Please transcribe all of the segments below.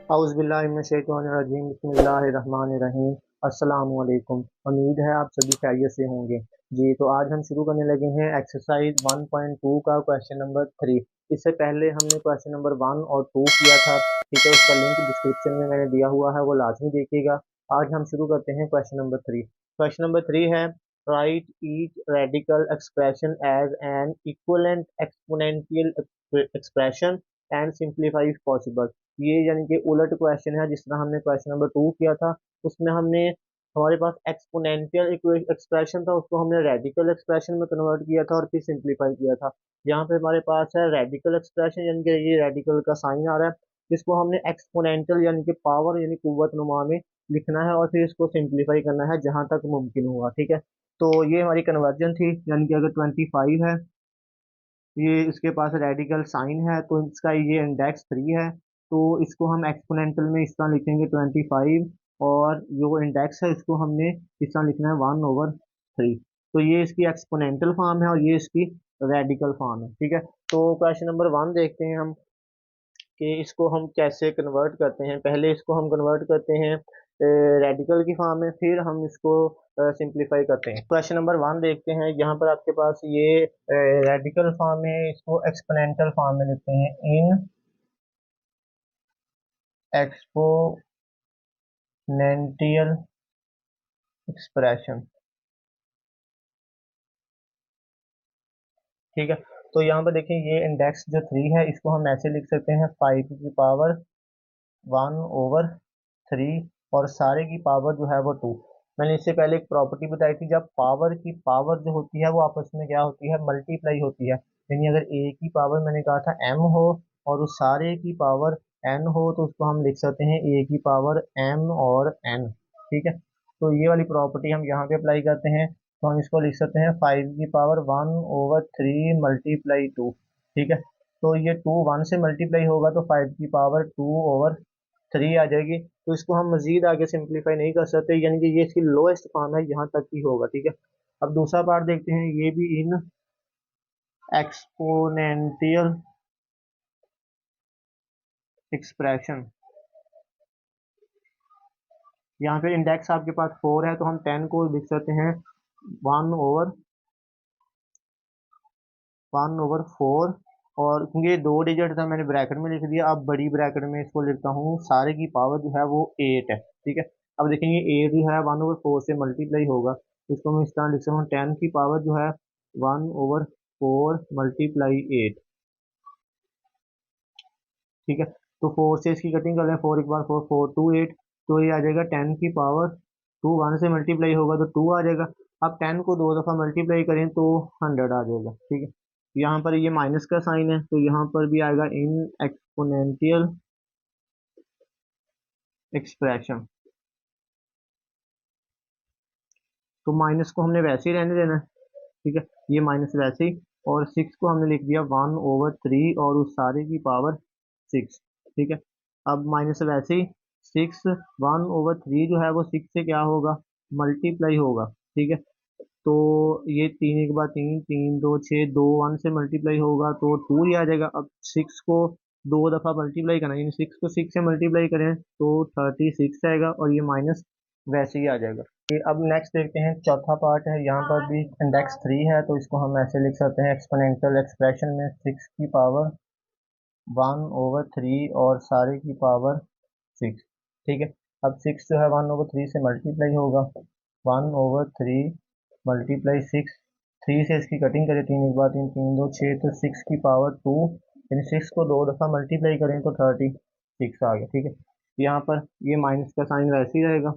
औज़ुबिल्लाहिमिनश्शैतानिर्रजीम बिस्मिल्लाहिर्रहमानिर्रहीम। अस्सलामुअलैकुम। उम्मीद है आप सभी खैरियत से होंगे। जी तो आज हम शुरू करने लगे हैं एक्सरसाइज 1.2 का क्वेश्चन नंबर 3। इससे पहले हमने क्वेश्चन नंबर 1 और 2 किया था, ठीक है। उसका लिंक डिस्क्रिप्शन में मैंने दिया हुआ है, वो लाजमी देखिएगा। आज हम शुरू करते हैं क्वेश्चन नंबर 3। क्वेश्चन नंबर 3 है, write each radical expression as an equivalent exponential expression and simplify if possible. ये यानी कि उलट क्वेश्चन है, जिस तरह हमने क्वेश्चन नंबर 2 किया था। उसमें हमने हमारे पास एक्सपोनेंशियल एक्सप्रेशन था, उसको हमने रेडिकल एक्सप्रेशन में कन्वर्ट किया था और फिर सिंप्लीफाई किया था। यहाँ पे हमारे पास है रेडिकल एक्सप्रेशन, यानी कि ये रेडिकल का साइन आ रहा है, जिसको हमने एक्सपोनेंशियल यानी कि पावर यानी कुव्वत नुमा में लिखना है और फिर इसको सिंप्लीफाई करना है जहां तक मुमकिन हुआ, ठीक है। तो ये हमारी कन्वर्जन थी, यानी कि अगर 25 है, ये इसके पास रेडिकल साइन है, तो इसका ये इंडेक्स 3 है। तो इसको हम एक्सपोनेंशियल में इस तरह लिखेंगे 25, और जो इंडेक्स है इसको हमने इस तरह लिखना है 1/3। तो ये इसकी एक्सपोनेंशियल फॉर्म है और ये इसकी रेडिकल फॉर्म है, ठीक है। तो क्वेश्चन नंबर 1 देखते हैं हम कि इसको हम कैसे कन्वर्ट करते हैं। पहले इसको हम कन्वर्ट करते हैं रेडिकल की फॉर्म में, फिर हम इसको सिंप्लीफाई करते हैं। क्वेश्चन नंबर 1 देखते हैं। यहाँ पर आपके पास ये रेडिकल फॉर्म है, इसको एक्सपोनेंशियल फॉर्म में लिखते हैं, इन एक्सपोनेंशियल एक्सप्रेशन, ठीक है। तो यहाँ पर देखिए, ये इंडेक्स जो 3 है इसको हम ऐसे लिख सकते हैं, 5 की पावर 1/3, और सारे की पावर जो है वो 2। मैंने इससे पहले एक प्रॉपर्टी बताई थी, जब पावर की पावर जो होती है वो आपस में क्या होती है, मल्टीप्लाई होती है। यानी अगर ए की पावर मैंने कहा था m हो और उस सारे की पावर n हो, तो उसको हम लिख सकते हैं ए की पावर m और n, ठीक है। तो ये वाली प्रॉपर्टी हम यहाँ पे अप्लाई करते हैं, तो हम इसको लिख सकते हैं 5 की पावर 1/3 मल्टीप्लाई 2, ठीक है। तो ये 2 1 से मल्टीप्लाई होगा तो 5 की पावर 2/3 आ जाएगी। तो इसको हम मजीद आगे सिंप्लीफाई नहीं कर सकते, यानी कि ये इसकी लोएस्ट फॉर्म है, यहाँ तक ही होगा, ठीक है। अब दूसरा पार्ट देखते हैं, ये भी इन एक्सपोनेंशियल एक्सप्रेशन। यहाँ पे इंडेक्स आपके पास 4 है, तो हम 10 को लिख सकते हैं 1/4। और क्योंकि ये 2 डिजिट था, मैंने ब्रैकेट में लिख दिया। अब बड़ी ब्रैकेट में इसको लिखता हूँ, सारे की पावर जो है वो 8 है, ठीक है। अब देखेंगे 8 जो है 1/4 से मल्टीप्लाई होगा, तो इसको मैं इस तरह लिख सकता हूँ, 10 की पावर जो है 1/4 मल्टीप्लाई 8, ठीक है। तो 4 से इसकी कटिंग कर लें, 4 एक बार 4 4 2 8, तो ये आ जाएगा 10 की पावर 2, 1 से मल्टीप्लाई होगा तो 2 आ जाएगा। अब 10 को 2 दफ़ा मल्टीप्लाई करें तो 100 आ जाएगा, ठीक है। यहाँ पर ये माइनस का साइन है, तो यहाँ पर भी आएगा इन एक्सपोनेंशियल एक्सप्रेशन। तो माइनस को हमने वैसे ही रहने देना है, ठीक है। ये माइनस वैसे ही, और 6 को हमने लिख दिया 1/3 और उस सारे की पावर 6, ठीक है। अब माइनस वैसे ही, 6 1/3 जो है वो 6 से क्या होगा, मल्टीप्लाई होगा, ठीक है। तो ये 3 एक बार 3 3 2 6, 2 1 से मल्टीप्लाई होगा तो 2 ही आ जाएगा। अब 6 को 2 दफ़ा मल्टीप्लाई करना, यानी 6 को 6 से मल्टीप्लाई करें तो 36 आएगा, और ये माइनस वैसे ही आ जाएगा। अब नेक्स्ट देखते हैं, चौथा पार्ट है। यहाँ पर भी इंडेक्स 3 है, तो इसको हम ऐसे लिख सकते हैं, एक्सपोनेंशियल एक्सप्रेशन में 6 की पावर 1/3 और सारे की पावर 6, ठीक है। अब 6 जो है 1/3 से मल्टीप्लाई होगा, 1/3 मल्टीप्लाई 6, 3 से इसकी कटिंग करें, 3 एक बार 3 3 2 6, तो 6 की पावर 2, यानी 6 को 2 दफ़ा मल्टीप्लाई करें तो 36 आ गया, ठीक है। यहाँ पर ये माइनस का साइन वैसे ही रहेगा।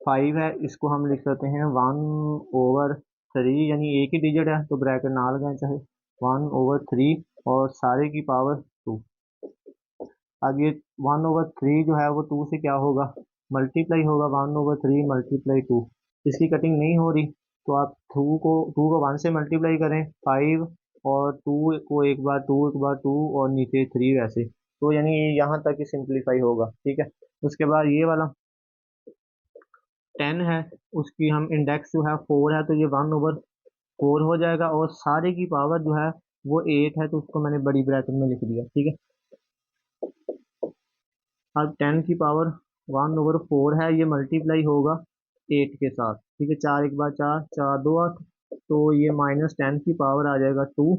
5 है, इसको हम लिख सकते हैं 1/3, यानी एक ही डिजिट है तो ब्रैकेट ना लगाएं चाहे, 1/3 और सारे की पावर 2। अब ये 1/3 जो है वो 2 से क्या होगा, मल्टीप्लाई होगा, 1/3 मल्टीप्लाई 2। इसकी कटिंग नहीं हो रही, तो आप 2 को 1 से मल्टीप्लाई करें, 5, और 2 को एक बार 2 एक बार 2, और नीचे 3 वैसे, तो यानी ये यहाँ तक ही सिंप्लीफाई होगा, ठीक है। उसके बाद ये वाला 10 है, उसकी हम इंडेक्स जो है 4 है, तो ये 1/4 हो जाएगा, और सारे की पावर जो है वो 8 है, तो उसको मैंने बड़ी ब्रैकेट में लिख दिया, ठीक है। अब 10⁴ है, ये मल्टीप्लाई होगा 8 के साथ, ठीक है। 4 एक बार 4, 4 2 8, तो ये -10 आ जाएगा 2।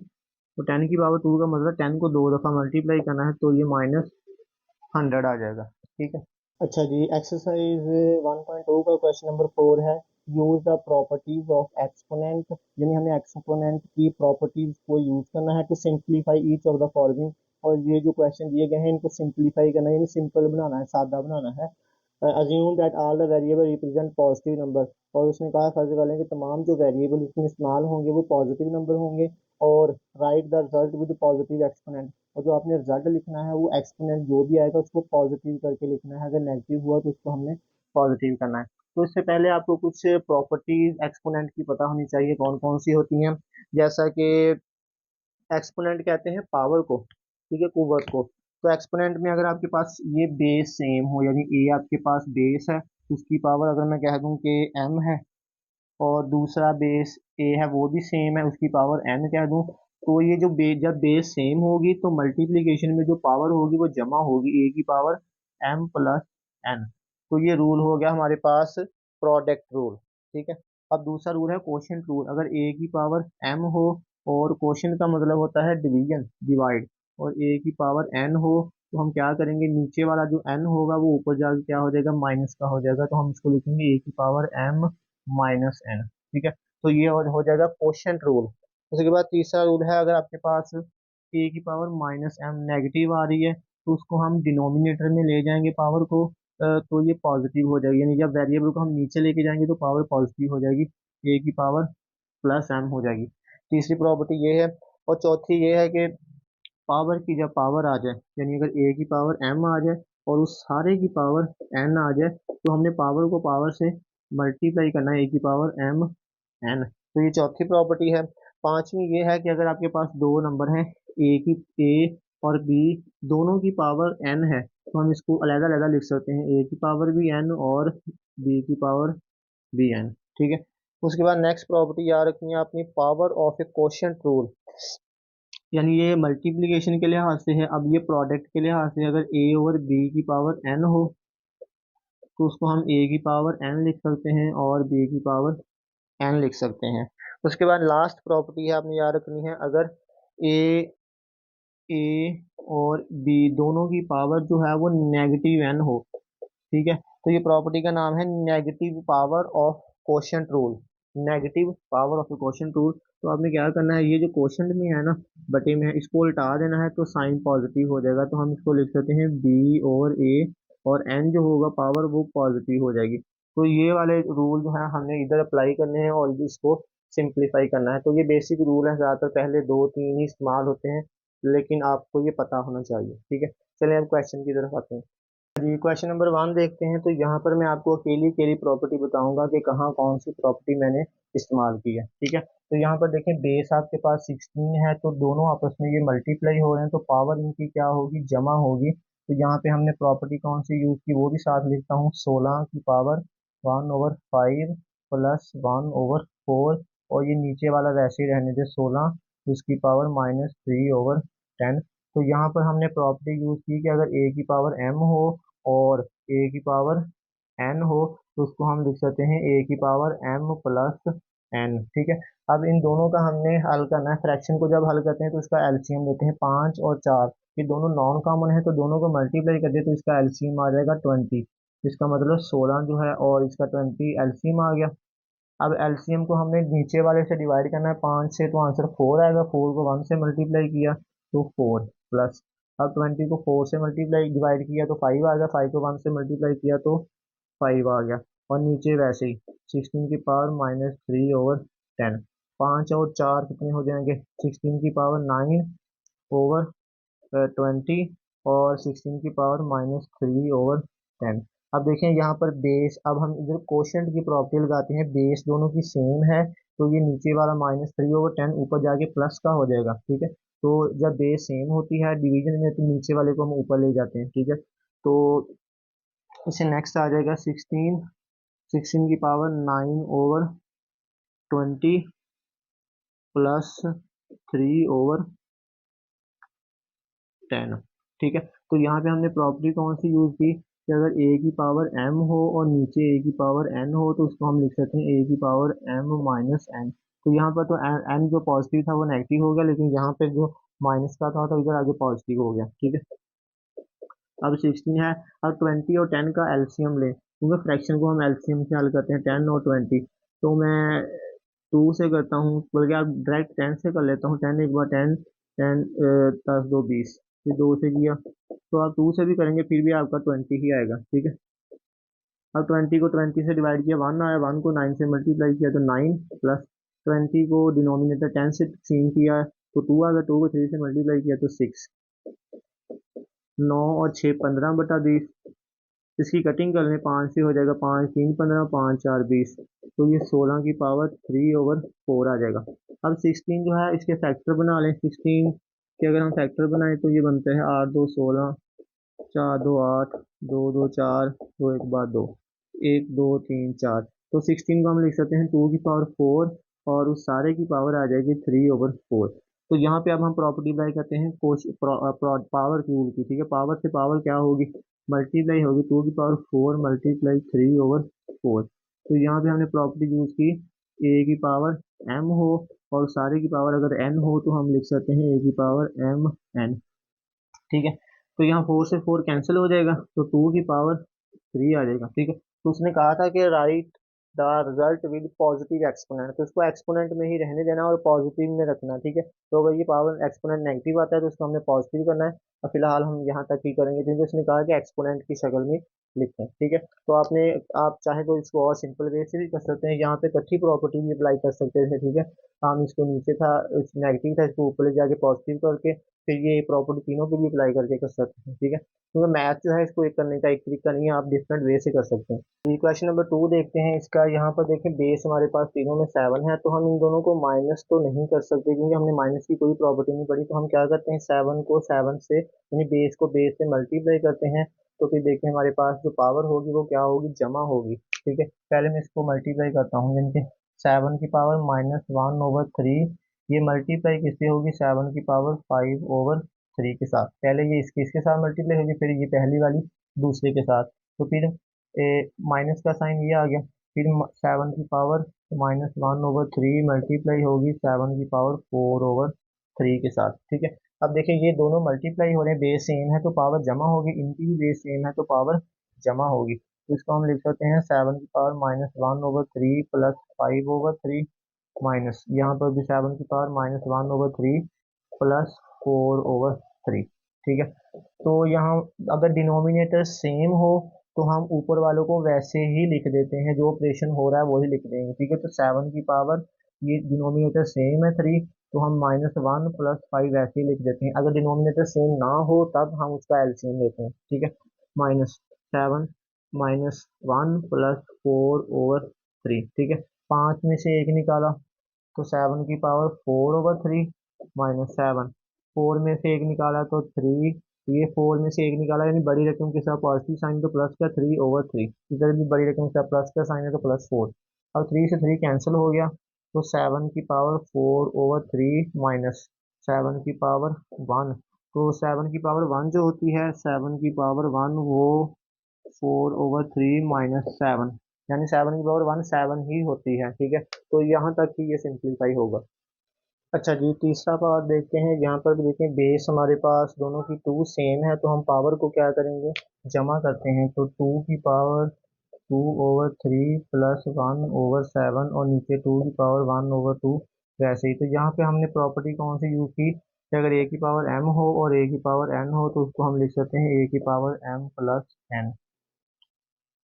तो 10⁴ का मतलब 10 को 2 दफ़ा मल्टीप्लाई करना है, तो ये -100 आ जाएगा, ठीक है। अच्छा जी, एक्सरसाइज 1.2 का क्वेश्चन नंबर 4 है, use the properties of exponent. यानी हमें एक्सपोनेंट की प्रॉपर्टीज को यूज करना है to simplify each of the following. और ये जो क्वेश्चन दिए गए हैं इनको सिंप्लीफाई करना है, यानी सिंपल बनाना है, सादा बनाना है। Assume that all the variable represent positive number. और उसने कहा फर्ज कर लें कि तमाम जो वेरिएबल इसमें इस्तेमाल होंगे वो पॉजिटिव नंबर होंगे, और right the result with positive exponent. और जो आपने रिजल्ट लिखना है वो एक्सपोनेंट जो भी आएगा उसको पॉजिटिव करके लिखना है, अगर नेगेटिव हुआ तो उसको हमने पॉजिटिव करना है। तो इससे पहले आपको कुछ प्रॉपर्टीज एक्सपोनेंट की पता होनी चाहिए, कौन कौन सी होती हैं। जैसा कि एक्सपोनेंट कहते हैं पावर को, ठीक है, कुव्वत को। तो एक्सपोनेंट में अगर आपके पास ये बेस सेम हो, यानी ए आपके पास बेस है, उसकी पावर अगर मैं कह दूं कि m है, और दूसरा बेस ए है वो भी सेम है, उसकी पावर n कह दूं, तो ये जो जब बेस सेम होगी तो मल्टीप्लिकेशन में जो पावर होगी वो जमा होगी ए की पावर m प्लस n। तो ये रूल हो गया हमारे पास प्रोडक्ट रूल, ठीक है। अब दूसरा रूल है कोशेंट रूल। अगर ए की पावर m हो, और कोशेंट का मतलब होता है डिवीजन, डिवाइड, और ए की पावर n हो, तो हम क्या करेंगे, नीचे वाला जो n होगा वो ऊपर जाके क्या हो जाएगा, माइनस का हो जाएगा, तो हम इसको लिखेंगे ए की पावर m माइनस n, ठीक है। तो ये हो जाएगा कोशेंट रूल। उसके बाद तीसरा रूल है, अगर आपके पास ए की पावर -m नेगेटिव आ रही है, तो उसको हम डिनोमिनेटर में ले जाएंगे पावर को, तो ये पॉजिटिव हो जाएगी, यानी जब वेरिएबल को हम नीचे लेके जाएंगे तो पावर पॉजिटिव हो जाएगी, ए की पावर +m हो जाएगी। तीसरी प्रॉपर्टी ये है। और चौथी ये है कि पावर की जब पावर आ जाए, यानी अगर ए की पावर m आ जाए और उस सारे की पावर n आ जाए, तो हमने पावर को पावर से मल्टीप्लाई करना है, ए की पावर m n। तो ये चौथी प्रॉपर्टी है। पांचवी ये है कि अगर आपके पास दो नंबर हैं, ए और बी, दोनों की पावर n है, तो हम इसको अलग-अलग लिख सकते हैं, ए की पावर भी n और बी की पावर भी n, ठीक है। उसके बाद नेक्स्ट प्रॉपर्टी याद रखनी है अपनी, power of A quotient rule. यानी ये मल्टीप्लिकेशन के लिहाज से है। अब ये प्रोडक्ट के लिहाज से, अगर ए ओवर बी की पावर n हो, तो उसको हम ए की पावर n लिख सकते हैं और बी की पावर n लिख सकते हैं। उसके बाद लास्ट प्रॉपर्टी है आपने याद रखनी है, अगर ए ए और बी दोनों की पावर जो है वो नेगेटिव n हो, ठीक है, तो ये प्रॉपर्टी का नाम है negative power of quotient rule. Negative power of quotient rule. तो आपने क्या करना है, ये जो कोशेंट में है ना, बटे में है, इसको उल्टा देना है, तो साइन पॉजिटिव हो जाएगा, तो हम इसको लिख सकते हैं बी और ए, और एन जो होगा पावर वो पॉजिटिव हो जाएगी। तो ये वाले रूल जो है हमने इधर अप्लाई करने हैं और इसको सिंप्लीफाई करना है। तो ये बेसिक रूल है, ज़्यादातर पहले दो तीन ही इस्तेमाल होते हैं, लेकिन आपको ये पता होना चाहिए, ठीक है। चलिए अब क्वेश्चन की तरफ आते हैं जी। क्वेश्चन नंबर 1 देखते हैं। तो यहाँ पर मैं आपको अकेली अकेली प्रॉपर्टी बताऊंगा कि कहाँ कौन सी प्रॉपर्टी मैंने इस्तेमाल की है, ठीक है। तो यहाँ पर देखें, बेस आपके पास 16 है, तो दोनों आपस में ये मल्टीप्लाई हो रहे हैं, तो पावर इनकी क्या होगी, जमा होगी। तो यहाँ पे हमने प्रॉपर्टी कौन सी यूज की वो भी साथ लिखता हूँ, 16 की पावर 1/5 प्लस 1/4, और ये नीचे वाला वैसे ही रहने दे 16, उसकी पावर -3/10। तो यहाँ पर हमने प्रॉपर्टी यूज की कि अगर ए की पावर m हो और ए की पावर n हो, तो उसको हम लिख सकते हैं ए की पावर m प्लस n, ठीक है। अब इन दोनों का हमने हल करना है। फ्रैक्शन को जब हल करते हैं तो इसका एलसीएम लेते हैं, 5 और 4, ये दोनों नॉन कॉमन है, तो दोनों को मल्टीप्लाई कर दे तो इसका एलसीएम आ जाएगा 20। इसका मतलब 16 जो है और इसका 20 एलसीएम आ गया। अब एलसीएम को हमने नीचे वाले से डिवाइड करना है 5 से, तो आंसर 4 आएगा। 4 को 1 से मल्टीप्लाई किया तो 4 प्लस, अब 20 को 4 से मल्टीप्लाई डिवाइड किया तो 5 आ गया, 5 को 1 से मल्टीप्लाई किया तो 5 आ गया, और नीचे वैसे ही 16 की पावर -3/10। 5 और 4 कितने हो जाएंगे, 16 की पावर 9/20, और 16 की पावर -3/10। अब देखें यहाँ पर बेस, अब हम इधर कोशेंट की प्रॉपर्टी लगाते हैं, बेस दोनों की सेम है, तो ये नीचे वाला -3/10 ऊपर जाके प्लस का हो जाएगा, ठीक है। तो जब बेस सेम होती है डिवीजन में, तो नीचे वाले को हम ऊपर ले जाते हैं, ठीक है। तो इसे नेक्स्ट आ जाएगा 16, 16 की पावर 9/20 प्लस 3/10, ठीक है। तो यहाँ पे हमने प्रॉपर्टी कौन सी यूज़ की कि अगर ए की पावर m हो और नीचे ए की पावर n हो तो उसको हम लिख सकते हैं ए की पावर m माइनस n। तो यहाँ पर तो n जो पॉजिटिव था वो नेगेटिव हो गया, लेकिन यहाँ पे जो माइनस का था तो इधर आगे पॉजिटिव हो गया। ठीक है, अब 16 है। अब 20 और 10 का एलसीएम ले, क्योंकि फ्रैक्शन को हम एलसीएम से हल करते हैं 10 और 20। तो मैं 2 से करता हूँ, बल्कि आप डायरेक्ट 10 से कर लेता हूँ। 10 एक बार 10, 10 10 2 20, फिर 2 से किया तो आप 2 से भी करेंगे फिर भी आपका 20 ही आएगा। ठीक है, अब 20 को 20 से डिवाइड किया 1 आया, 1 को 9 से मल्टीप्लाई किया तो 9 प्लस 20 को डिनोमिनेटर 10 से सीन किया तो 2 आ गया, 2 को 3 से मल्टीप्लाई किया तो 6। 9 और 6 15/20, इसकी कटिंग कर लें 5 से हो जाएगा, 5 3 15, 5 4 20, तो ये 16 की पावर 3/4 आ जाएगा। अब 16 जो है इसके फैक्टर बना लें। 16 के अगर हम फैक्टर बनाएं तो ये बनते हैं 8 2 16, 4 2 8, 2 2 4, 2 1 बार 2, 1 2 3 4। तो 16 को हम लिख सकते हैं 2 की पावर 4 और उस सारे की पावर आ जाएगी 3/4। तो यहाँ पे अब हम प्रॉपर्टी अप्लाई करते हैं पावर क्यूब की। ठीक है, पावर से पावर क्या होगी, मल्टीप्लाई होगी, 2 की पावर 4 मल्टीप्लाई 3/4। तो यहाँ पे हमने प्रॉपर्टी यूज की ए की पावर m हो और सारे की पावर अगर n हो तो हम लिख सकते हैं ए की पावर m n। ठीक है, तो यहाँ 4 से 4 कैंसिल हो जाएगा तो 2 की पावर 3 आ जाएगा। ठीक है, तो उसने कहा था कि right the result with positive exponent, तो इसको एक्सपोनेंट में ही रहने देना और पॉजिटिव में रखना। ठीक है, तो अगर ये पावर एक्सपोनेंट नेगेटिव आता है तो इसको हमने पॉजिटिव करना है, और फिलहाल हम यहाँ तक ही करेंगे क्योंकि उसने कहा कि एक्सपोनेंट की शक्ल में लिखें। ठीक है, तो आप चाहे तो इसको और सिंपल वे से भी कर सकते हैं, यहाँ पे इकट्ठी प्रॉपर्टी भी अप्लाई कर सकते थे। ठीक है, हम इसको नीचे था नेगेटिव था, इसको ऊपर ले जाके पॉजिटिव करके फिर ये प्रॉपर्टी तीनों पे भी अप्लाई करके कर सकते हैं। ठीक है, क्योंकि मैथ जो है इसको एक करने का एक तरीका नहीं है, आप डिफरेंट वे से कर सकते हैं। ये क्वेश्चन नंबर 2 देखते हैं इसका। यहाँ पर देखें बेस हमारे पास तीनों में 7 है, तो हम इन दोनों को माइनस तो नहीं कर सकते क्योंकि हमने माइनस की कोई प्रॉपर्टी नहीं पढ़ी। तो हम क्या करते हैं 7 को 7 से यानी बेस को बेस से मल्टीप्लाई करते हैं, तो फिर देखते हैं हमारे पास जो पावर होगी वो क्या होगी, जमा होगी। ठीक है, पहले मैं इसको मल्टीप्लाई करता हूँ, यानी कि 7 की पावर -1/3, ये मल्टीप्लाई किससे होगी 7 की पावर 5/3 के साथ। पहले ये इसके इसके साथ मल्टीप्लाई होगी, फिर ये पहली वाली दूसरे के साथ, तो फिर माइनस का साइन ये आ गया। फिर 7 की पावर -1/3 मल्टीप्लाई होगी 7 की पावर 4/3 के साथ। ठीक है, अब देखिए ये दोनों मल्टीप्लाई हो रहे हैं, बेस सेम है तो पावर जमा होगी, इनकी भी बेस सेम है तो पावर जमा होगी। तो इसको हम लिख सकते हैं 7 की पावर -1/3 प्लस 5/3 माइनस, यहाँ पर भी 7 की पावर -1/3 प्लस 4/3। ठीक है, तो यहाँ अगर डिनोमिनेटर सेम हो तो हम ऊपर वालों को वैसे ही लिख देते हैं, जो ऑपरेशन हो रहा है वही लिख देंगे। ठीक है, तो 7 की पावर ये डिनोमिनेटर सेम है 3, तो हम -1 प्लस 5 वैसे ही लिख देते हैं। अगर डिनोमिनेटर सेम ना हो तब हम उसका एलसीएम लेते हैं। ठीक है, -7 -1 प्लस 4/3। ठीक है, 5 में से 1 निकाला तो 7 की पावर 4/3 -7, 4 में से 1 निकाला तो 3, ये 4 में से 1 निकाला यानी बड़ी रकम के साथ पॉजिटिव साइन तो प्लस का 3/3, इधर भी बड़ी रकम के साथ प्लस का साइन है तो +4। अब 3 से 3 कैंसिल हो गया तो 7 की पावर 4/3 माइनस 7 की पावर 1, तो 7 की पावर 1 जो होती है 7 की पावर 1 वो 4/3 -7, यानी 7 की पावर 1 7 ही होती है। ठीक है, तो यहाँ तक ही ये सिंप्लीफाई होगा। अच्छा जी, तीसरा पार्ट देखते हैं। यहाँ पर भी देखें बेस हमारे पास दोनों की 2 सेम है, तो हम पावर को क्या करेंगे, जमा करते हैं। तो 2 की पावर 2/3 प्लस 1/7 और नीचे 2 की पावर 1/2 वैसे ही। तो यहाँ पे हमने प्रॉपर्टी कौन सी यूज की कि अगर ए की पावर m हो और ए की पावर n हो तो उसको हम लिख सकते हैं ए की पावर m प्लस n।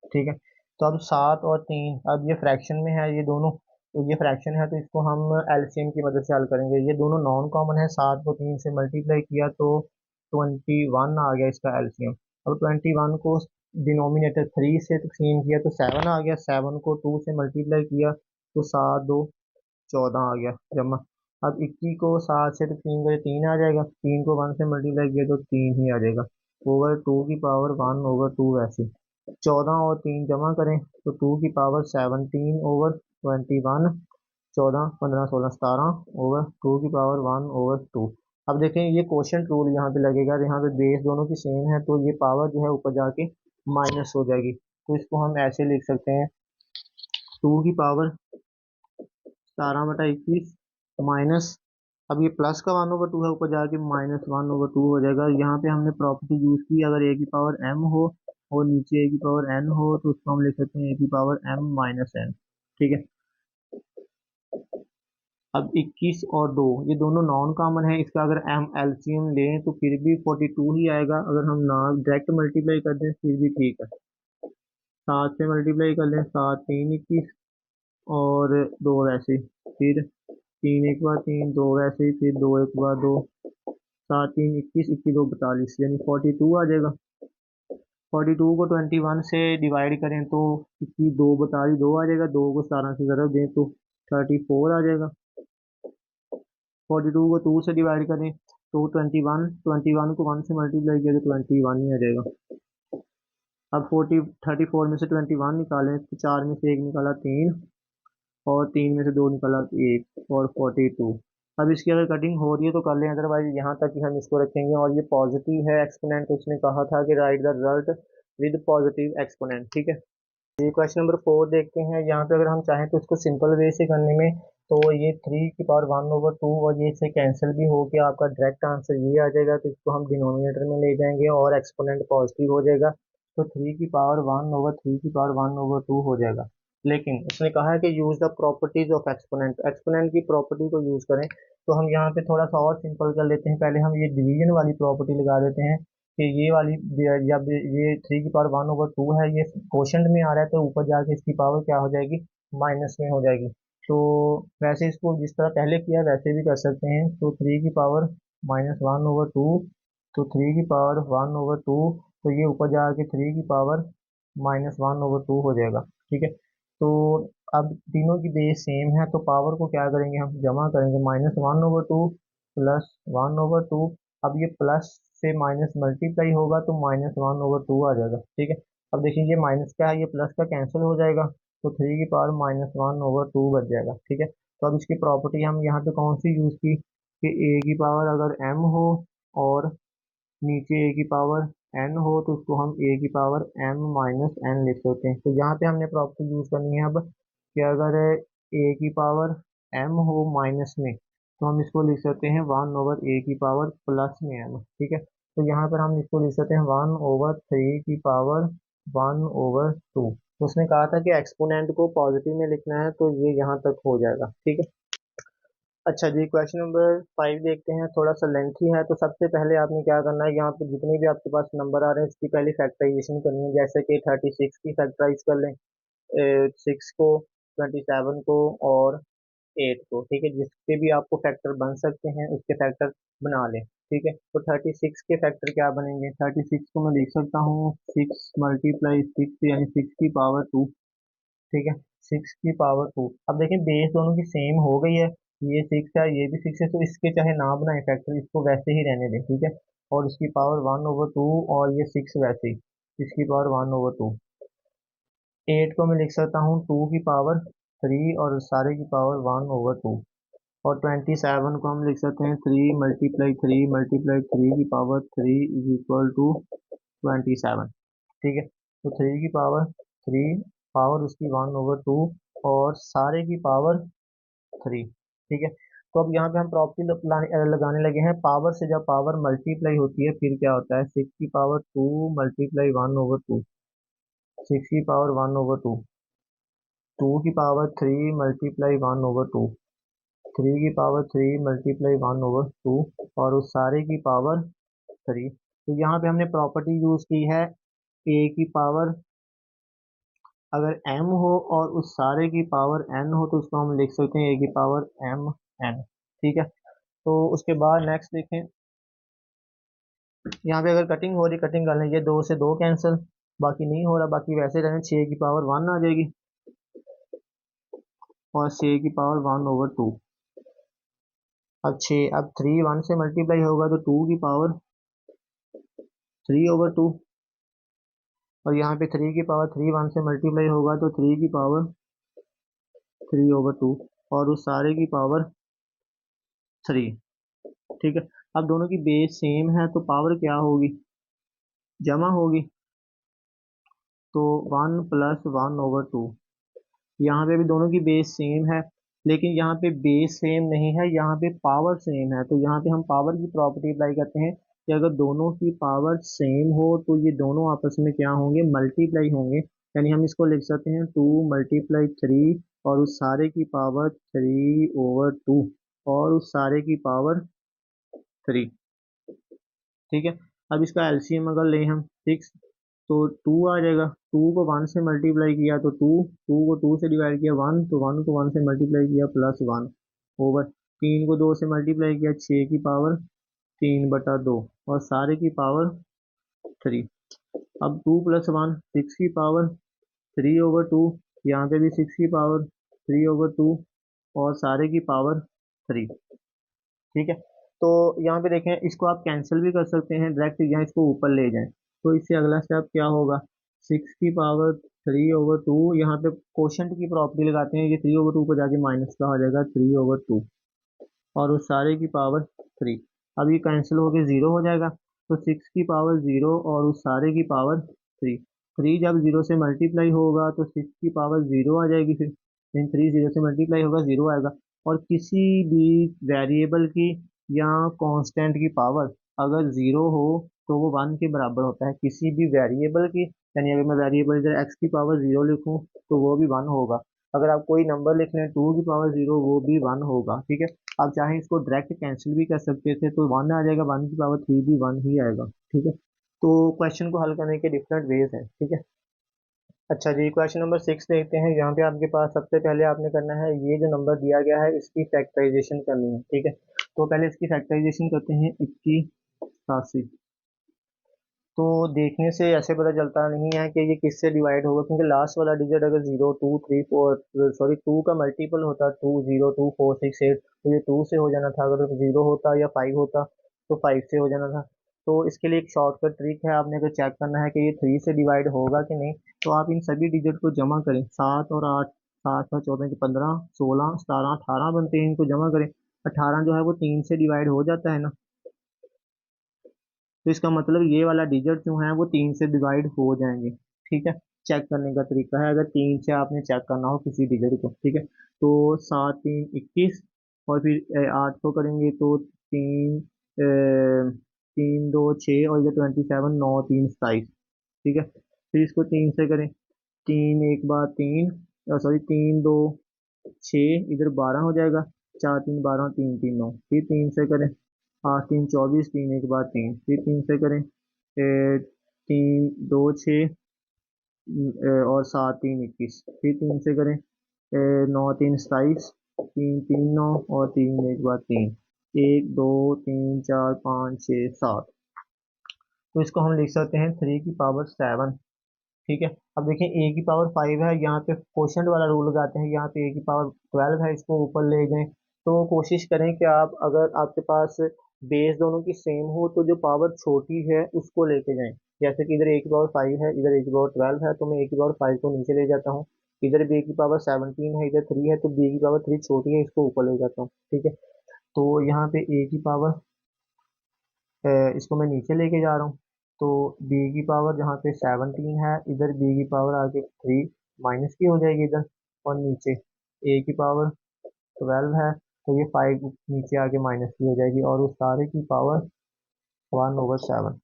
ठीक है, तो अब 7 और 3, अब ये फ्रैक्शन में है ये दोनों, तो ये फ्रैक्शन है तो इसको हम एलसीएम की मदद से हल करेंगे। ये दोनों नॉन कॉमन है, 7 को 3 से मल्टीप्लाई किया तो 21 आ गया इसका एलसीएम। अब 21 को डिनोमिनेटर 3 से तकसीम किया तो 7 आ गया, 7 को 2 से मल्टीप्लाई किया तो 7 2 14 आ गया जमा। अब 21 को 7 से तकसीम करें 3 आ जाएगा, 3 को 1 से मल्टीप्लाई किया तो 3 ही आ जाएगा, ओवर 2 की पावर 1/2 वैसे। 14 और 3 जमा करें तो 2 की पावर 17/21, 14 15 16 17 ओवर 2 की पावर 1/2। अब देखें ये क्वोशंट रूल यहाँ पे लगेगा, यहाँ पे बेस दोनों की सेम है, तो ये पावर जो है ऊपर जाके माइनस हो जाएगी। तो इसको हम ऐसे लिख सकते हैं, 2 की पावर 17/21 माइनस, अब ये प्लस का 1/2 है, ऊपर जाके -1/2 हो जाएगा। यहाँ पे हमने प्रॉपर्टी यूज की, अगर ए की पावर m हो और नीचे ए की पावर n हो तो उसको हम लिख सकते हैं ए की पावर m माइनस n। ठीक है, अब 21 और 2 ये दोनों नॉन कॉमन है, इसका अगर हम एलसीएम लें तो फिर भी 42 ही आएगा। अगर हम ना डायरेक्ट मल्टीप्लाई कर दें फिर भी ठीक है। 7 से मल्टीप्लाई कर लें, 7×3 = 21 और 2 वैसे, फिर 3 × 1 = 3, 2 वैसे, फिर 2 × 1 = 2, 7×3 = 21, 21×2 = 42, यानी 42 आ जाएगा। 42 को 21 से डिवाइड करें तो 21×2 = 2 आ जाएगा, 2 को 17 से ज़रब दें तो 34 आ जाएगा। 42 को 2 से डिवाइड करें तो 21 को 1 से मल्टीप्लाई किया तो 21 ही आ जाएगा। अब 34 में से 21 निकालें तो 4 में से 1 निकाला 3 और 3 में से 2 निकाला 1 और 42। अब इसकी अगर कटिंग हो रही है तो कर लें, अदरवाइज यहाँ तक ही हम इसको रखेंगे। और ये पॉजिटिव है एक्सपोनेंट, तो उसने कहा था कि right the result with positive exponent. ठीक है, ये क्वेश्चन नंबर 4 देखते हैं। यहाँ पे अगर हम चाहें तो इसको सिंपल वे से करने में, तो ये 3 की पावर 1/2 और ये इससे कैंसिल भी हो गया, आपका डायरेक्ट आंसर ये आ जाएगा। तो इसको हम डिनोमिनेटर में ले जाएंगे और एक्सपोनेंट पॉजिटिव हो जाएगा, तो 3 की पावर 1/3 हो जाएगा। लेकिन उसने कहा है कि use the properties of exponent, exponent की प्रॉपर्टी को यूज करें। तो हम यहाँ पे थोड़ा सा और सिंपल कर लेते हैं, पहले हम ये डिवीजन वाली प्रॉपर्टी लगा देते हैं कि ये वाली, जब ये 3 की पावर 1/2 है, ये क्वोशंट में आ रहा है तो ऊपर जाके इसकी पावर क्या हो जाएगी, माइनस में हो जाएगी। तो वैसे इसको जिस तरह पहले किया वैसे भी कर सकते हैं। तो 3 की पावर -1/2, तो 3 की पावर 1/2, तो ये ऊपर जाके 3 की पावर -1/2 हो जाएगा। ठीक है, तो अब तीनों की बेस सेम है, तो पावर को क्या करेंगे, हम जमा करेंगे, -1/2 +1/2। अब ये प्लस से माइनस मल्टीप्लाई होगा तो -1/2 आ जाएगा। ठीक है, अब देखिए ये माइनस का है, ये प्लस का कैंसिल हो जाएगा, तो 3 की पावर -1/2 बच जाएगा। ठीक है, तो अब इसकी प्रॉपर्टी हम यहाँ पे कौन सी यूज़ की कि ए की पावर अगर m हो और नीचे ए की पावर n हो तो उसको हम ए की पावर m माइनस n लिख सकते हैं। तो यहाँ पे हमने प्रॉपर्टी यूज़ करनी है अब कि अगर ए की पावर m हो माइनस में तो हम इसको लिख सकते हैं 1/a की पावर प्लस में m। ठीक है, तो यहाँ पर हम इसको लिख सकते हैं 1/3 की पावर 1/2। तो उसने कहा था कि एक्सपोनेंट को पॉजिटिव में लिखना है, तो ये यहाँ तक हो जाएगा। ठीक है, अच्छा जी, क्वेश्चन नंबर 5 देखते हैं, थोड़ा सा लेंथी है। तो सबसे पहले आपने क्या करना है, यहाँ पे जितने भी आपके पास नंबर आ रहे हैं इसकी पहले फैक्टराइजेशन करनी है। जैसे कि 36 की फैक्टराइज कर लें, 6 को, 27 को और 8 को। ठीक है, जिसके भी आपको फैक्टर बन सकते हैं उसके फैक्टर बना लें। ठीक है, तो 36 के फैक्टर क्या बनेंगे, 36 को मैं लिख सकता हूँ 6 × 6 यानी 6 की पावर 2। ठीक है, 6 की पावर 2। अब देखें बेस दोनों की सेम हो गई है, ये 6 है ये भी 6 है, तो इसके चाहे ना बनाए फैक्टर, इसको वैसे ही रहने दें। ठीक है, और इसकी पावर 1/2 और ये 6 वैसे ही, इसकी पावर 1/2। 8 को मैं लिख सकता हूँ 2 की पावर 3 और सारे की पावर 1/2। और 27 को हम लिख सकते हैं 3 × 3 × 3 की पावर 3 = 27। ठीक है, तो 3 की पावर 3, पावर उसकी 1/2 और सारे की पावर 3। ठीक है, तो अब यहाँ पे हम प्रॉपर्टी लगाने लगे हैं, पावर से जब पावर मल्टीप्लाई होती है फिर क्या होता है, 6 की पावर 2 मल्टीप्लाई 1/2, 6 की पावर 1/2, 2 की पावर 3 मल्टीप्लाई 1/2, 3 की पावर 3 मल्टीप्लाई 1/2 और उस सारे की पावर 3। तो यहाँ पे हमने प्रॉपर्टी यूज की है, ए की पावर अगर m हो और उस सारे की पावर n हो तो उसको हम लिख सकते हैं a की पावर m n। ठीक है, तो उसके बाद नेक्स्ट देखें, यहाँ पे अगर कटिंग हो रही, कटिंग कर लें, ये 2 से 2 कैंसिल, बाकी नहीं हो रहा, बाकी वैसे रहने, 6 की पावर 1 आ जाएगी और 6 की पावर 1/2। अब 6, अब 3 1 से मल्टीप्लाई होगा तो 2 की पावर 3/2, और यहाँ पे 3 की पावर 3 1 से मल्टीप्लाई होगा तो 3 की पावर 3/2 और उस सारे की पावर 3। ठीक है, अब दोनों की बेस सेम है तो पावर क्या होगी, जमा होगी। तो 1+1/2। यहाँ पे भी दोनों की बेस सेम है, लेकिन यहाँ पे बेस सेम नहीं है, यहाँ पे पावर सेम है। तो यहाँ पे हम पावर की प्रॉपर्टी अप्लाई करते हैं कि अगर दोनों की पावर सेम हो तो ये दोनों आपस में क्या होंगे, मल्टीप्लाई होंगे। यानी हम इसको लिख सकते हैं 2 × 3 और उस सारे की पावर 3/2 और उस सारे की पावर 3। ठीक है। अब इसका एलसीएम अगर लें हम 6, तो 2 आ जाएगा। 2 को 1 से मल्टीप्लाई किया तो 2, 2 को 2 से डिवाइड किया 1, तो 1 को 1 से मल्टीप्लाई किया +1 ओवर 3 को 2 से मल्टीप्लाई किया 6 की पावर 3/2 और सारे की पावर 3। अब 2+1 6 की पावर 3/2, यहाँ पे भी 6 की पावर 3/2 और सारे की पावर 3। ठीक है। तो यहाँ पे देखें, इसको आप कैंसिल भी कर सकते हैं डायरेक्ट, यहाँ इसको ऊपर ले जाएं। तो इससे अगला स्टेप क्या होगा, 6 की पावर 3/2, यहाँ पे कोशेंट की प्रॉपर्टी लगाते हैं, ये 3/2 पर जाके माइनस का हो जाएगा 3/2 और उस सारे की पावर 3। अब ये कैंसिल होके 0 हो जाएगा। तो 6 की पावर 0 और उस सारे की पावर 3। 3 जब 0 से मल्टीप्लाई होगा तो 6 की पावर 0 आ जाएगी, फिर 3 0 से मल्टीप्लाई होगा 0 आएगा। और किसी भी वेरिएबल की या कांस्टेंट की पावर अगर 0 हो तो वो 1 के बराबर होता है, किसी भी वेरिएबल की। यानी अगर मैं वेरिएबल इधर x की पावर 0 लिखूं तो वो भी 1 होगा। अगर आप कोई नंबर लिख लें 2 की पावर 0, वो भी 1 होगा। ठीक है। आप चाहें इसको डायरेक्ट कैंसिल भी कर सकते थे, तो 1 आ जाएगा, 1 की पावर 3 भी 1 ही आएगा। ठीक है। तो क्वेश्चन को हल करने के डिफरेंट वेज हैं। ठीक है। अच्छा जी, क्वेश्चन नंबर 6 देखते हैं। यहाँ पे आपके पास सबसे पहले आपने करना है, ये जो नंबर दिया गया है इसकी फैक्टराइजेशन करनी है। ठीक है। तो पहले इसकी फैक्टराइजेशन करते हैं, 81 तो देखने से ऐसे पता चलता नहीं है कि ये किससे डिवाइड होगा, क्योंकि लास्ट वाला डिजिट अगर 0 2 3 4, सॉरी 2 का मल्टीपल होता 2 0 2 4 6 8, तो ये 2 से हो जाना था। अगर 0 होता या 5 होता तो 5 से हो जाना था। तो इसके लिए एक शॉर्टकट ट्रिक है, आपने अगर चेक करना है कि ये 3 से डिवाइड होगा कि नहीं, तो आप इन सभी डिजिट को जमा करें। 7 और 8, 7 और 14 = 15, 16 17 18 बनते हैं, इनको जमा करें। 18 जो है वो 3 से डिवाइड हो जाता है ना, तो इसका मतलब ये वाला डिजिट जो है वो 3 से डिवाइड हो जाएंगे। ठीक है। चेक करने का तरीका है, अगर 3 से आपने चेक करना हो किसी डिजिट को। ठीक है। तो 7 3 21 और फिर 8 को करेंगे तो 3 3 2 6 और इधर 27, 9 3 27। ठीक है। फिर इसको 3 से करें, 3 1 बार 3, सॉरी 3 2 6, इधर 12 हो जाएगा। 4 3 12, 3 3 9। फिर 3 से करें, 8 3 24, 3 1 बार 3। फिर 3 से करें, 3 2 6 और 7 3 21। फिर 3 से करें, 9 3 27, 3 3 9 और 3 1 बार 3। 1 2 3 4 5 6 7। तो इसको हम लिख सकते हैं 3 की पावर 7। ठीक है। अब देखिए ए की पावर 5 है, यहाँ पे क्वोशंट वाला रूल लगाते हैं, यहाँ पे ए की पावर 12 है, इसको ऊपर ले जाएं। तो कोशिश करें कि आप, अगर आपके पास बेस दोनों की सेम हो तो जो पावर छोटी है उसको लेके जाएं। जैसे कि इधर ए की पावर 5 है, इधर ए की पावर 12 है, तो मैं ए की पावर 5 को नीचे ले जाता हूँ। इधर बी की पावर 17 है, इधर 3 है, तो बी की पावर 3 छोटी है, इसको ऊपर ले जाता हूँ। ठीक है। तो यहाँ पे ए की पावर, इसको मैं नीचे लेके जा रहा हूँ। तो बी की पावर जहाँ पे 17 है, इधर बी की पावर आगे 3 माइनस की हो जाएगी इधर, और नीचे ए की पावर 12 है, तो ये 5 नीचे आके माइनस की हो जाएगी और उस सारे की पावर 1/7।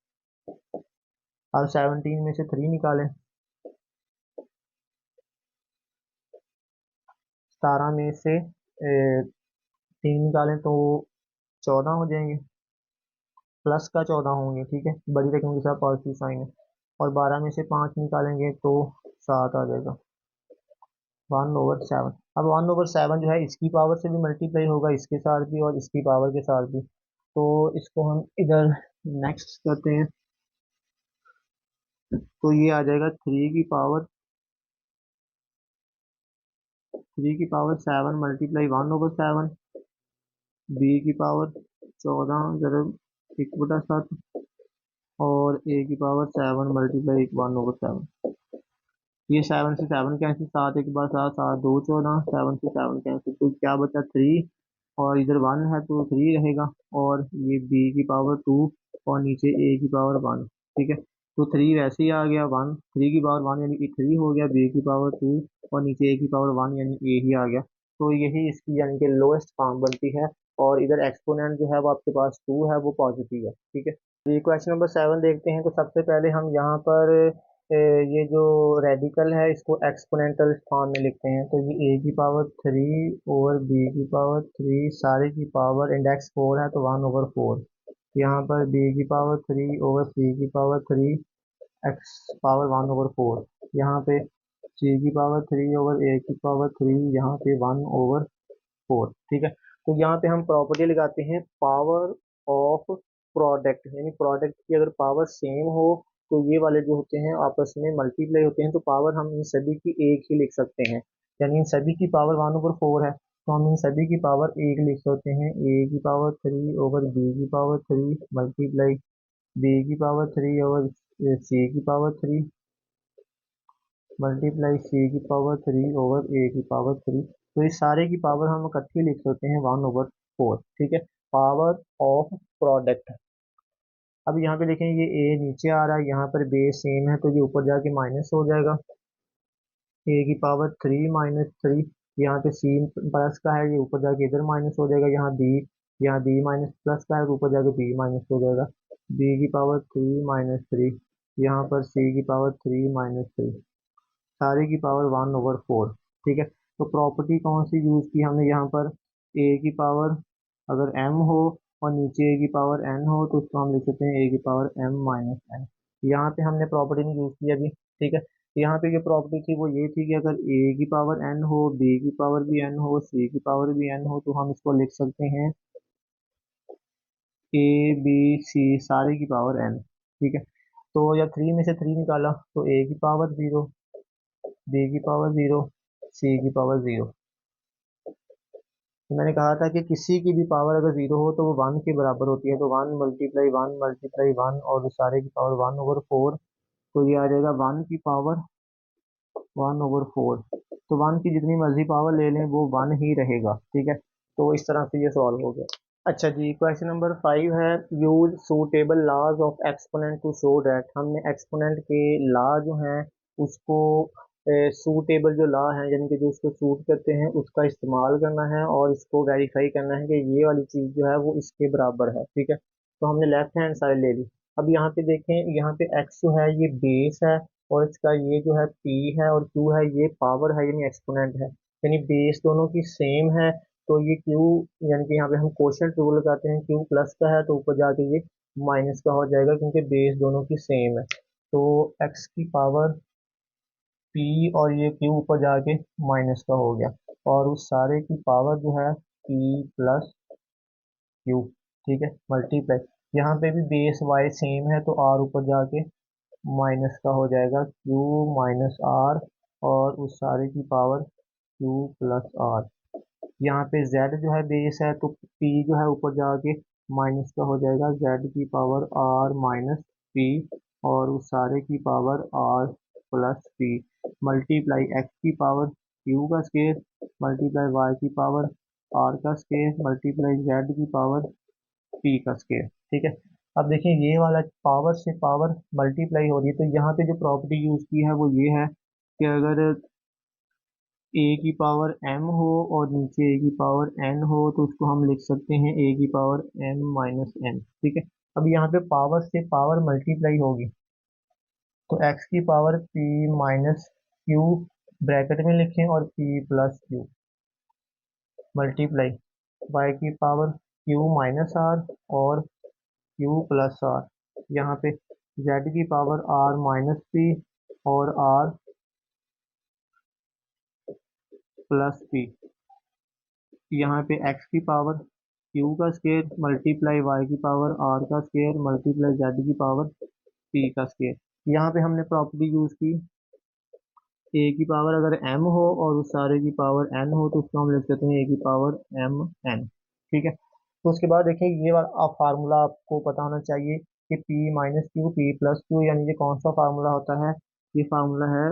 अब 17 में से 3 निकालें, 17 में से 3 निकालें तो 14 हो जाएंगे, प्लस का 14 होंगे। ठीक है। बड़ी रकम के साथ पॉजिटिव साइन है। और 12 में से 5 निकालेंगे तो 7 आ जाएगा, 1/7। अब 1/7 जो है इसकी पावर से भी मल्टीप्लाई होगा, इसके साथ भी और इसकी पावर के साथ भी। तो इसको हम इधर नेक्स्ट करते हैं, तो ये आ जाएगा 3 की पावर 7 मल्टीप्लाई 1/7, बी की पावर 14 जरब 1/7 और ए की पावर 7 मल्टीप्लाई 1/7। ये 7 से 7 कैंसिल, 7 1 बार 7, 7 2 14, 7 से 7 कैंसिल, तो क्या बचा 3 और इधर 1 है तो 3 रहेगा, और ये b की पावर 2 और नीचे a की पावर 1। ठीक है, तो 3 वैसे ही आ गया, 1 3 की पावर 1 यानी कि 3 हो गया, b की पावर 2 और नीचे a की पावर 1 यानी a ही आ गया। तो यही इसकी यानी कि लोएस्ट फॉर्म बनती है, और इधर एक्सपोनेंट जो है वो आपके पास 2 है, वो पॉजिटिव है। ठीक है, तो ये क्वेश्चन नंबर 7 देखते हैं। तो सबसे पहले हम यहाँ पर ये जो रेडिकल है इसको एक्सपोनेंटल फॉर्म में लिखते हैं। तो ये a की पावर 3 ओवर b की पावर 3 सारे की पावर इंडेक्स 4 है तो 1/4। यहाँ पर b की पावर 3 ओवर c की पावर 3 एक्स पावर 1/4। यहाँ पे c की पावर 3 ओवर a की पावर 3 यहाँ पे 1/4। ठीक है, तो यहाँ पे हम प्रॉपर्टी लगाते हैं पावर ऑफ प्रोडक्ट, यानी प्रोडक्ट की अगर पावर सेम हो तो ये वाले जो होते हैं आपस में मल्टीप्लाई होते हैं, तो पावर हम इन सभी की एक ही लिख सकते हैं। यानी इन सभी की पावर 1/4 है तो हम इन सभी की पावर एक लिख सकते हैं। a की पावर 3 ओवर b की पावर 3 मल्टीप्लाई b की पावर 3 ओवर c की पावर 3 मल्टीप्लाई c की पावर 3 ओवर a की पावर 3। तो इस सारे की पावर हम इकट्ठी लिख सकते हैं 1/4। ठीक है, पावर ऑफ प्रोडक्ट। अब यहाँ पे देखें ये a नीचे आ रहा है, यहाँ पर बेस सेम है तो ये ऊपर जाके माइनस हो जाएगा, a की पावर 3 माइनस 3। यहाँ पे c प्लस का है, ये ऊपर जाके इधर माइनस हो जाएगा। यहाँ b माइनस प्लस का है तो ऊपर जाके b माइनस हो जाएगा। b की पावर 3 - 3, यहाँ पर c की पावर 3 - 3, सारे की पावर 1/4। ठीक है, तो प्रॉपर्टी कौन सी यूज की हमने यहाँ पर, a की पावर अगर m हो और नीचे a की पावर n हो तो उसको हम लिख सकते हैं a की पावर m - n। यहाँ पे हमने प्रॉपर्टी नहीं यूज की अभी। ठीक है, यहाँ पे जो प्रॉपर्टी थी वो ये थी कि अगर a की पावर n हो, b की पावर भी n हो, c की पावर भी n हो, तो हम इसको लिख सकते हैं a b c सारे की पावर n। ठीक है, तो या 3 में से 3 निकाला तो a की पावर 0, b की पावर 0, c की पावर 0। तो मैंने कहा था कि किसी की भी पावर अगर 0 हो तो वो 1 के बराबर होती है, तो 1 × 1 × 1 और उस सारे की पावर 1/4। तो ये आ जाएगा 1 की पावर 1/4। तो 1 की जितनी मर्जी पावर ले लें वो 1 ही रहेगा। ठीक है, तो इस तरह से ये सॉल्व हो गया। अच्छा जी, क्वेश्चन नंबर 5 है, use suitable laws of exponent to show that. हमने एक्सपोनेंट के लॉ जो हैं उसको सूटेबल जो लॉ है यानी कि जो उसको सूट करते हैं उसका इस्तेमाल करना है, और इसको वेरीफाई करना है कि ये वाली चीज़ जो है वो इसके बराबर है। ठीक है, तो हमने लेफ्ट हैंड साइड ले ली। अब यहाँ पे देखें, यहाँ पे x जो है ये बेस है, और इसका ये जो है p है और q है ये पावर है यानी एक्सपोनेंट है, यानी बेस दोनों की सेम है। तो ये q यानी कि यहाँ पे हम कोशेंट रूल लगाते हैं, q प्लस का है तो ऊपर जाके ये माइनस का हो जाएगा क्योंकि बेस दोनों की सेम है। तो x की पावर p और ये q ऊपर जाके माइनस का हो गया, और उस सारे की पावर जो है p प्लस q। ठीक है, मल्टीप्लाई यहाँ पे भी बेस y सेम है तो r ऊपर जाके माइनस का हो जाएगा, q माइनस r, और उस सारे की पावर q प्लस r। यहाँ पे z जो है बेस है तो p जो है ऊपर जाके माइनस का हो जाएगा, z की पावर r माइनस p, और उस सारे की power r plus p। Multiply x की पावर q का स्केयर मल्टीप्लाई y की पावर r का स्केयर मल्टीप्लाई z की पावर p का स्केयर। ठीक है, अब देखिए ये वाला पावर से पावर मल्टीप्लाई हो रही है, तो यहाँ पे जो प्रॉपर्टी यूज की है वो ये है कि अगर a की पावर m हो और नीचे a की पावर n हो तो उसको हम लिख सकते हैं a की पावर m - n। ठीक है, अब यहाँ पे पावर से पावर मल्टीप्लाई होगी तो x की power p minus q bracket में लिखें और p plus q multiply y की पावर q माइनस r और q प्लस r। यहाँ पे z की पावर r माइनस p और r प्लस p। यहाँ पे x की पावर q का स्केयर मल्टीप्लाई y की पावर r का स्केयर मल्टीप्लाई z की पावर p का स्केयर। यहाँ पे हमने प्रॉपर्टी यूज की a की पावर अगर m हो और उस सारे की पावर n हो तो उसको हम लिख सकते हैं a की पावर m n। ठीक है, तो उसके बाद देखिए ये वाला फार्मूला आपको पता होना चाहिए कि p minus Q p plus Q, यानी ये कौन सा फार्मूला होता है। ये फार्मूला है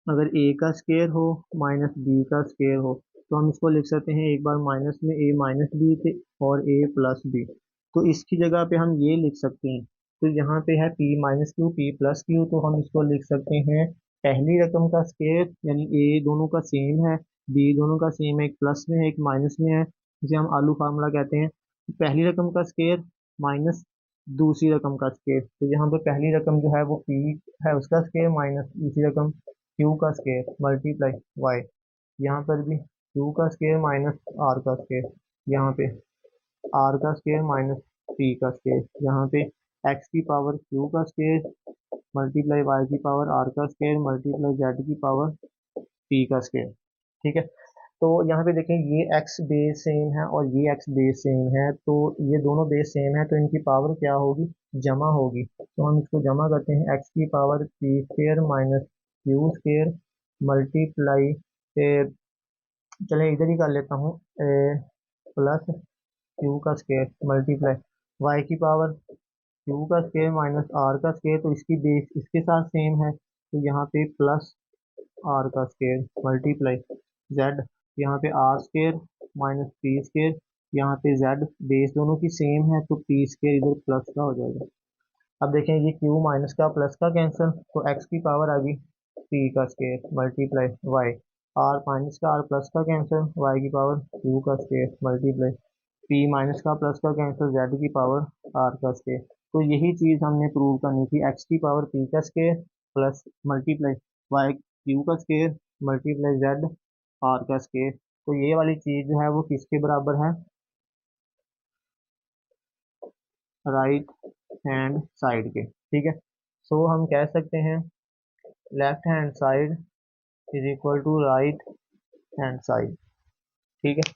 अगर a का स्केयर हो माइनस b का स्केयर हो तो हम इसको लिख सकते हैं एक बार माइनस में a माइनस बी थे और a प्लस बी। तो इसकी जगह पे हम ये लिख सकते हैं, तो यहाँ पे है p minus Q p plus Q, तो हम इसको लिख सकते हैं पहली रकम का स्केयर यानी a दोनों का सेम है, b दोनों का सेम है, एक प्लस में है एक माइनस में है, जिसे हम आलू फार्मूला कहते हैं। पहली रकम का स्केयर माइनस दूसरी रकम का स्केयर, तो यहाँ पे पहली रकम जो है वो p है उसका स्केयर माइनस दूसरी रकम q का स्केयर मल्टीप्लाई y। यहाँ पर भी q का स्केयर माइनस r का स्केयर, यहाँ पे r का स्केयर माइनस p का स्केयर, यहाँ पे x की पावर q का स्केयर मल्टीप्लाई y की पावर r का स्केयर मल्टीप्लाई z की पावर p का स्केयर। ठीक है, तो यहाँ पे देखें ये x बेस सेम है और ये x बेस सेम है, तो ये दोनों बेस सेम है, तो इनकी पावर क्या होगी, जमा होगी। तो हम इसको जमा करते हैं, x की power p square minus q square multiply, चले इधर ही कर लेता हूँ, प्लस क्यू का स्केयर मल्टीप्लाई वाई की पावर क्यू का स्केयर माइनस आर का स्केयर, तो इसकी बेस इसके साथ सेम है, तो यहाँ पे प्लस आर का स्केयर मल्टीप्लाई जेड, यहाँ पे R square minus P square, यहाँ पे जेड बेस दोनों की सेम है, तो पी स्केयर इधर प्लस का हो जाएगा। अब देखें ये क्यू माइनस का प्लस का कैंसिल, तो एक्स की पावर आ गई पी का square multiply Y, R minus का आर प्लस का कैंसिल, वाई की पावर क्यू का स्केयर मल्टीप्लाई पी माइनस का प्लस का कैंसिल, जेड की पावर आर का स्केयर। तो यही चीज़ हमने प्रूव करनी थी, एक्स की पावर पी का square plus multiply Y Q का स्केयर मल्टीप्लाई जेड आर का स्केयर। तो ये वाली चीज़ जो है वो किसके बराबर है, राइट हैंड साइड के। ठीक है, सो हम कह सकते हैं left hand side is equal to right hand side. ठीक है।